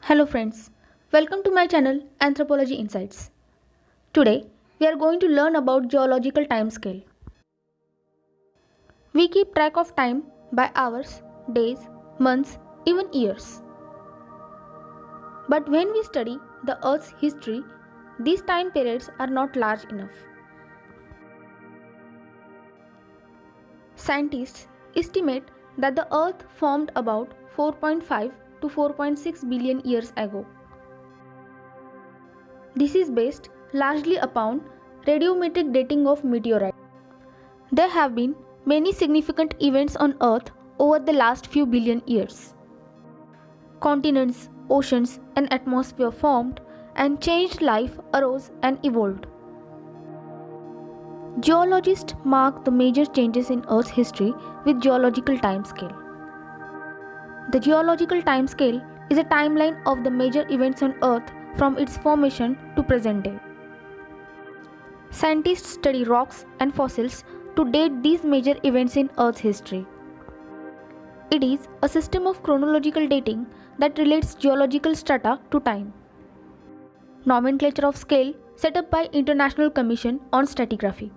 Hello friends, welcome to my channel Anthropology Insights. Today we are going to learn about geological timescale. We keep track of time by hours, days, months, even years. But when we study the Earth's history, these time periods are not large enough. Scientists estimate that the Earth formed about 4.5 to 4.6 billion years ago. This is based largely upon radiometric dating of meteorites. There have been many significant events on Earth over the last few billion years. Continents, oceans, and atmosphere formed, and changed life arose and evolved. Geologists mark the major changes in Earth's history with geological timescale. The geological timescale is a timeline of the major events on Earth from its formation to present day. Scientists study rocks and fossils to date these major events in Earth's history. It is a system of chronological dating that relates geological strata to time. Nomenclature of scale set up by International Commission on Stratigraphy.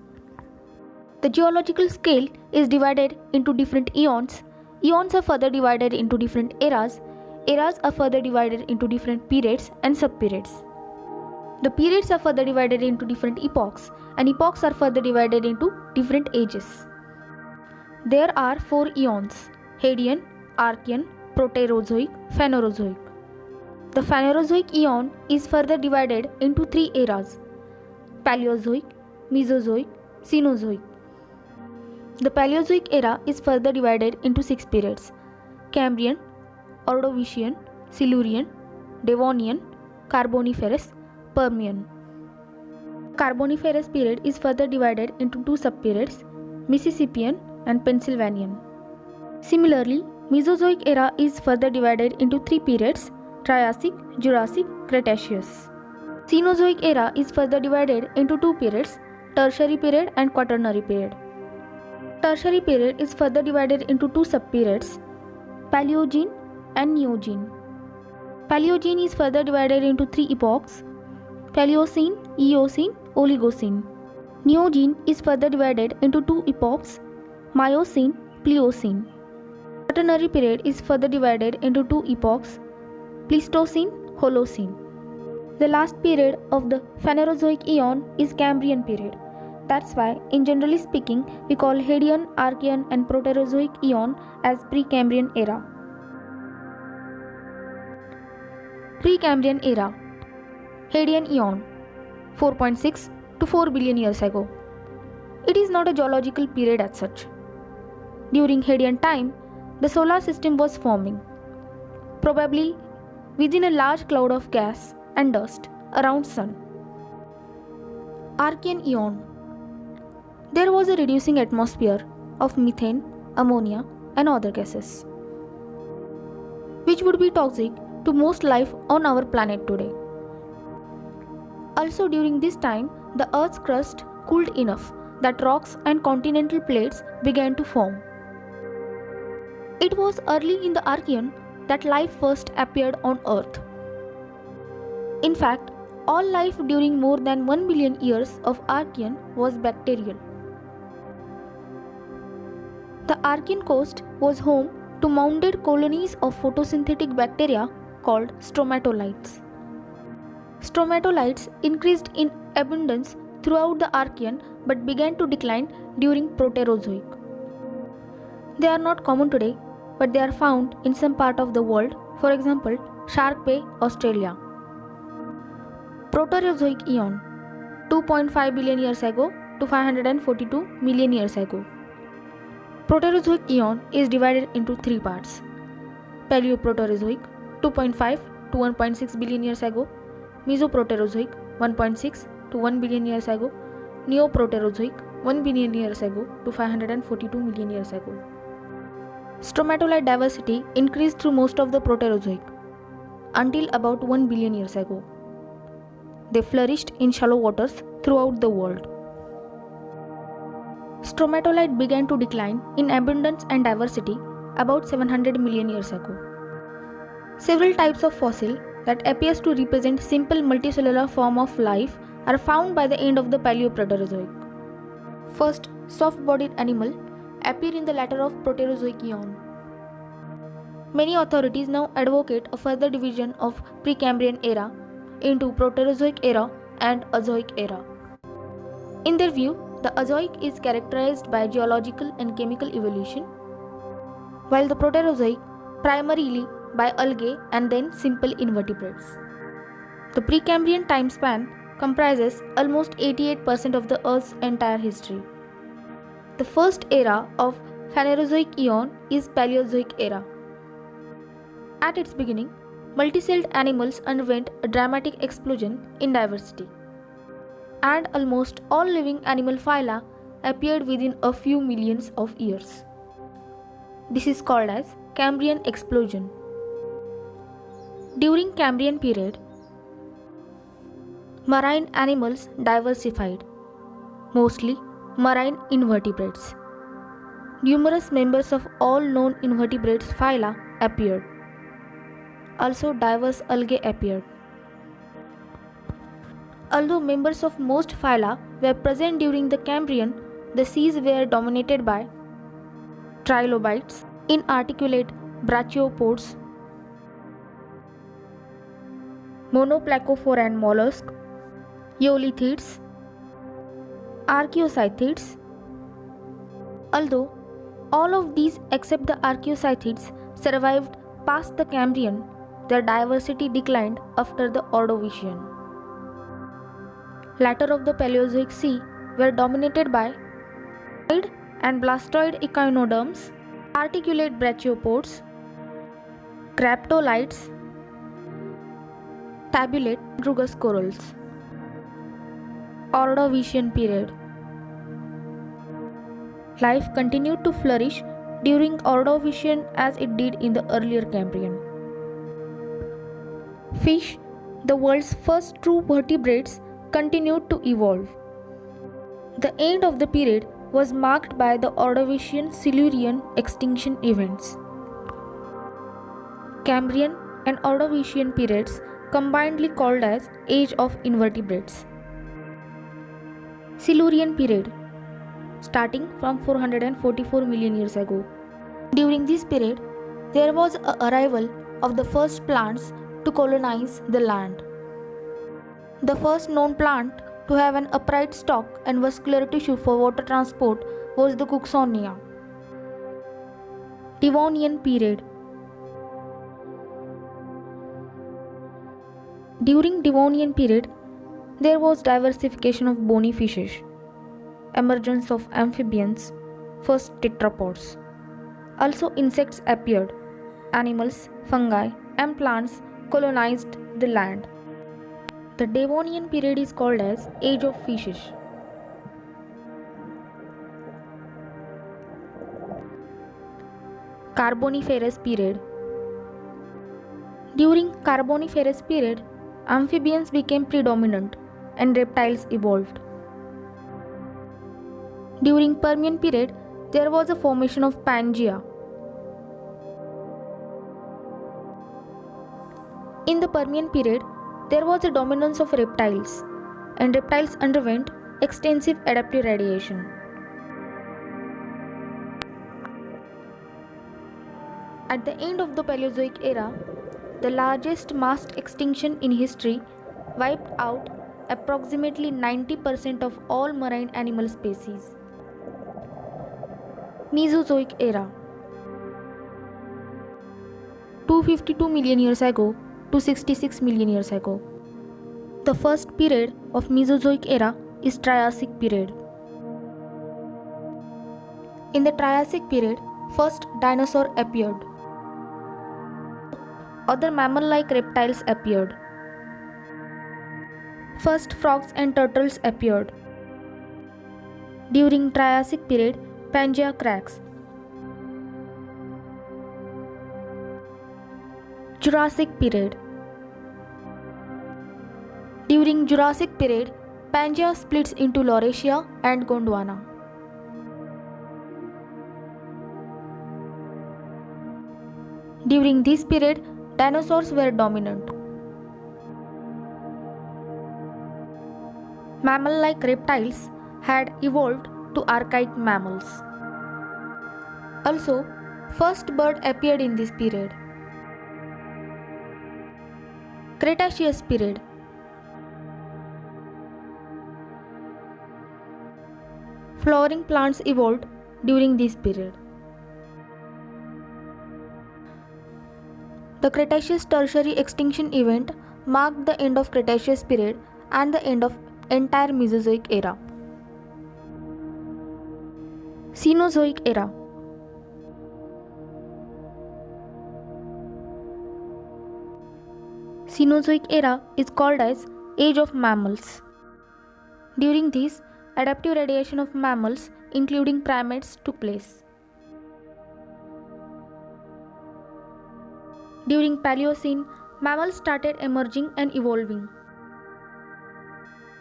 The geological scale is divided into different eons. Eons are further divided into different eras. Eras are further divided into different periods and subperiods. The periods are further divided into different epochs, and epochs are further divided into different ages. There are 4 eons: Hadean, Archean, Proterozoic, Phanerozoic. The Phanerozoic eon is further divided into 3 eras: Paleozoic, Mesozoic, Cenozoic. The Paleozoic era is further divided into 6 periods: Cambrian, Ordovician, Silurian, Devonian, Carboniferous, Permian. Carboniferous period is further divided into 2 subperiods: Mississippian and Pennsylvanian. Similarly, Mesozoic era is further divided into 3 periods: Triassic, Jurassic, Cretaceous. Cenozoic era is further divided into 2 periods: Tertiary period and Quaternary period. Tertiary period is further divided into 2 subperiods: Paleogene and Neogene. Paleogene is further divided into 3 epochs: Paleocene, Eocene, Oligocene. Neogene is further divided into 2 epochs: Miocene, Pliocene. Quaternary period is further divided into 2 epochs: Pleistocene, Holocene. The last period of the Phanerozoic eon is Cambrian period. That's why, in generally speaking, we call Hadean, Archean, and Proterozoic eon as Precambrian era. Precambrian era. Hadean eon, 4.6 to 4 billion years ago. It is not a geological period as such. During Hadean time, the solar system was forming, probably within a large cloud of gas and dust around Sun. Archean eon. There was a reducing atmosphere of methane, ammonia, and other gases, which would be toxic to most life on our planet today. Also during this time, the Earth's crust cooled enough that rocks and continental plates began to form. It was early in the Archean that life first appeared on Earth. In fact, all life during more than 1 billion years of Archean was bacterial. The Archean coast was home to mounded colonies of photosynthetic bacteria called stromatolites. Stromatolites increased in abundance throughout the Archean but began to decline during Proterozoic. They are not common today, but they are found in some part of the world, for example, Shark Bay, Australia. Proterozoic eon, 2.5 billion years ago to 542 million years ago. Proterozoic eon is divided into 3 parts: Paleoproterozoic, 2.5 to 1.6 billion years ago; Mesoproterozoic, 1.6 to 1 billion years ago; Neoproterozoic, 1 billion years ago to 542 million years ago. Stromatolite diversity increased through most of the Proterozoic until about 1 billion years ago. They flourished in shallow waters throughout the world. Stromatolite began to decline in abundance and diversity about 700 million years ago. Several types of fossil that appears to represent simple multicellular form of life are found by the end of the Paleoproterozoic. First, soft-bodied animal appear in the latter of Proterozoic eon. Many authorities now advocate a further division of Precambrian era into Proterozoic era and Azoic era. In their view, the Azoic is characterized by geological and chemical evolution, while the Proterozoic primarily by algae and then simple invertebrates. The Precambrian time span comprises almost 88% of the Earth's entire history. The first era of Phanerozoic eon is Paleozoic era. At its beginning, multicelled animals underwent a dramatic explosion in diversity, and almost all living animal phyla appeared within a few millions of years. This is called as Cambrian explosion. During Cambrian period, marine animals diversified, mostly marine invertebrates. Numerous members of all known invertebrates phyla appeared. Also, diverse algae appeared. Although members of most phyla were present during the Cambrian, the seas were dominated by trilobites, inarticulate brachiopods, monoplacophore and mollusk, eolithids, archaeopsythids. Although all of these except the archaeopsythids survived past the Cambrian, their diversity declined after the Ordovician. Latter of the Paleozoic sea were dominated by and blastoid echinoderms, articulate brachiopods, graptolites, tabulate rugous corals. Ordovician period. Life continued to flourish during Ordovician as it did in the earlier Cambrian. Fish, the world's first true vertebrates, continued to evolve. The end of the period was marked by the Ordovician-Silurian extinction events. Cambrian and Ordovician periods combinedly called as Age of Invertebrates. Silurian period, starting from 444 million years ago. During this period, there was an arrival of the first plants to colonize the land. The first known plant to have an upright stalk and vascular tissue for water transport was the Cooksonia. Devonian period. During Devonian period, there was diversification of bony fishes, emergence of amphibians, first tetrapods. Also insects appeared, animals, fungi, and plants colonized the land. The Devonian period is called as Age of Fishes. Carboniferous period. During Carboniferous period, amphibians became predominant and reptiles evolved. During Permian period, there was a formation of Pangea. In the Permian period, there was a dominance of reptiles, and reptiles underwent extensive adaptive radiation. At the end of the Paleozoic era, the largest mass extinction in history wiped out approximately 90% of all marine animal species. Mesozoic era. 252 million years ago to 66 million years ago. The first period of Mesozoic era is Triassic period. In the Triassic period, first dinosaur appeared. Other mammal-like reptiles appeared. First frogs and turtles appeared. During Triassic period, Pangea cracks. Jurassic period. During Jurassic period, Pangea splits into Laurasia and Gondwana. During this period, dinosaurs were dominant. Mammal-like reptiles had evolved to archaic mammals. Also, first bird appeared in this period. Cretaceous period. Flowering plants evolved during this period. The Cretaceous Tertiary extinction event marked the end of Cretaceous period and the end of entire Mesozoic era. Cenozoic era. Cenozoic era is called as Age of Mammals. During this, adaptive radiation of mammals, including primates, took place. During Paleocene, mammals started emerging and evolving.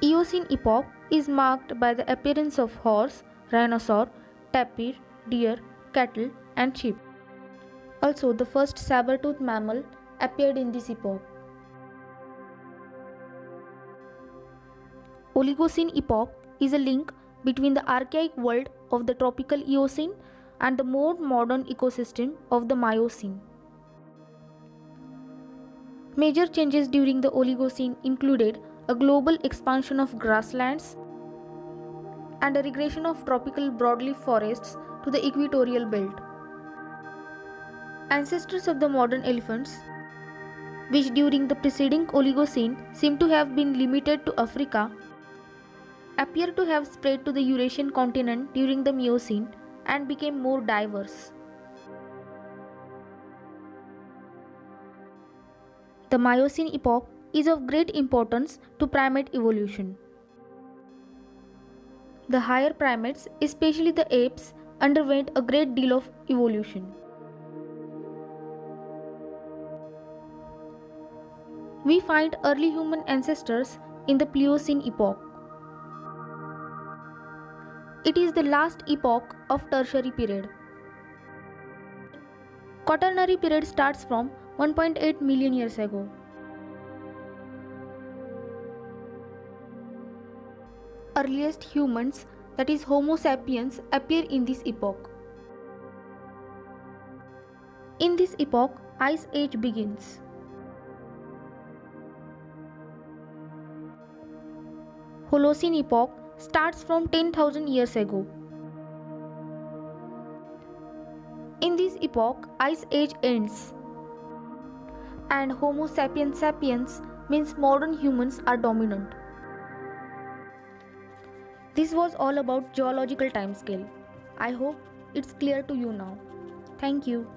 Eocene epoch is marked by the appearance of horse, rhinoceros, tapir, deer, cattle, and sheep. Also, the first saber-toothed mammal appeared in this epoch. Oligocene epoch is a link between the archaic world of the tropical Eocene and the more modern ecosystem of the Miocene. Major changes during the Oligocene included a global expansion of grasslands and a regression of tropical broadleaf forests to the equatorial belt. Ancestors of the modern elephants, which during the preceding Oligocene seem to have been limited to Africa, appear to have spread to the Eurasian continent during the Miocene and became more diverse. The Miocene epoch is of great importance to primate evolution. The higher primates, especially the apes, underwent a great deal of evolution. We find early human ancestors in the Pliocene epoch. It is the last epoch of Tertiary period. Quaternary period starts from 1.8 million years ago. Earliest humans, that is Homo sapiens, appear in this epoch. In this epoch, Ice Age begins. Holocene epoch starts from 10,000 years ago. In this epoch, Ice Age ends, and Homo sapiens sapiens means modern humans are dominant. This was all about geological timescale. I hope it's clear to you now. Thank you.